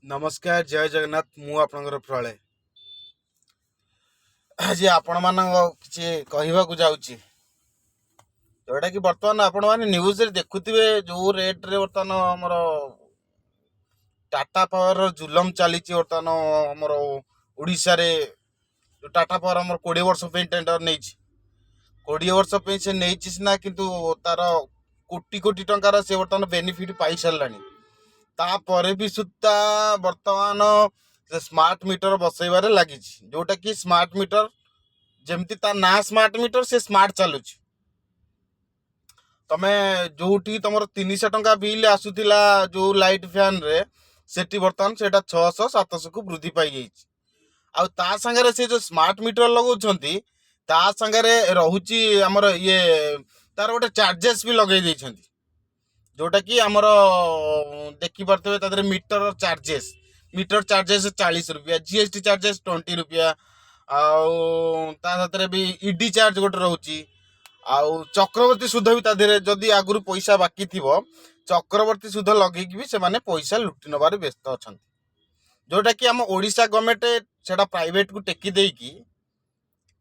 नमस्कार जय जगन्नाथ मु आपणकर प्रलय आज आपण मान किसी कहवाक जाऊँगी जोटा कि बर्तमान आपण मैंने न्यूज रे देखुवे जो रेट रे बर्तमान आमर टाटा पावर जुलम चली बर्तमान आमर ओडिशा रे जो टाटा पावर आम 20 वर्ष टेंडर नहीं 20 वर्ष से नहीं सीना किंतु तार कोटी कोटी टंकार से बर्तमान बेनिफिट पाई सारानी तापर भी सुद्धा बर्तमान से स्मार्ट मीटर बसैबार लगी जोटा कि स्मार्ट मीटर जमती ता ना स्मार्ट मीटर से स्मार्ट चलुच तमे जोटी तुम 300 टंका बिल आसूला जो लाइट फैन रे सेठी बर्तमान से 600-700 को वृद्धि पाई जाइए आ ता संगे से जो स्मार्ट मीटर लगाउछंती ता संगे रहुची हमर ये तार गोटे चार्जेस भी लगे देइछंती जोटा कि आमर देखी पारे तर मीटर चार्जेस 40 रुपया जीएसटी चार्जेस 20 रुपया आते भी ईडी चार्ज गोटे रोचे आउ चक्रवर्ती सुध भी तादेह जदि आगु पैसा बाकी थी चक्रवर्ती सुध लगे भी से पैसा लुटि नबार व्यस्त अच्छा जोटा कि आम ओडिशा गवर्नमेंट से प्राइवेट को टेकी देकी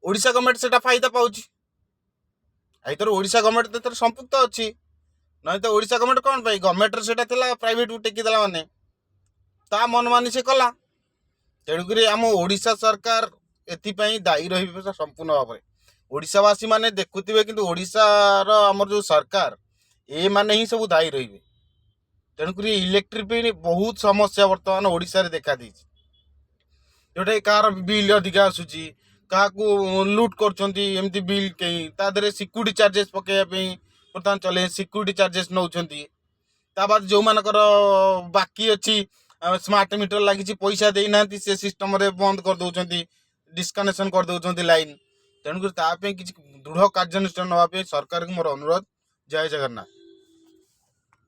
ओडिशा गवर्नमेंट से फायदा पाँच आईतर ओडिशा गवर्नमेंट तो संपुक्त अच्छी ना तो ओडिशा गवर्नमेंट कौन पाई गवर्नमेंट से प्राइवेट को टेकीदेला माने ता मन मानी से कला तेणुक आम ओडिशा सरकार एपाई दायी रही संपूर्ण भाव में ओडिशावासी माने देखुवे कि ओडिशार आमर जो सरकार ए माने ही सब दायी रही तेणुक इलेक्ट्रिक बहुत समस्या बर्तमान ओडिशा रे देखा दी जोटा कार बिल अधिका आसूची क्या लुट कर बिल कहीं तादे सिक्यूरीटी चार्जेस पकड़ापी बर्तमान चले सिक्यूरीटी चार्जेस नौ बाद जो मानकर बाकी अच्छी स्मार्ट मीटर लगी पैसा देना से सिस्टम रे बंद कर दौरान डिस्कनेक्शन कर दौरान लाइन तेणुक किसी दृढ़ कार्यानुष्ठान नापी सरकार को मोर अनुरोध जय जगन्नाथ।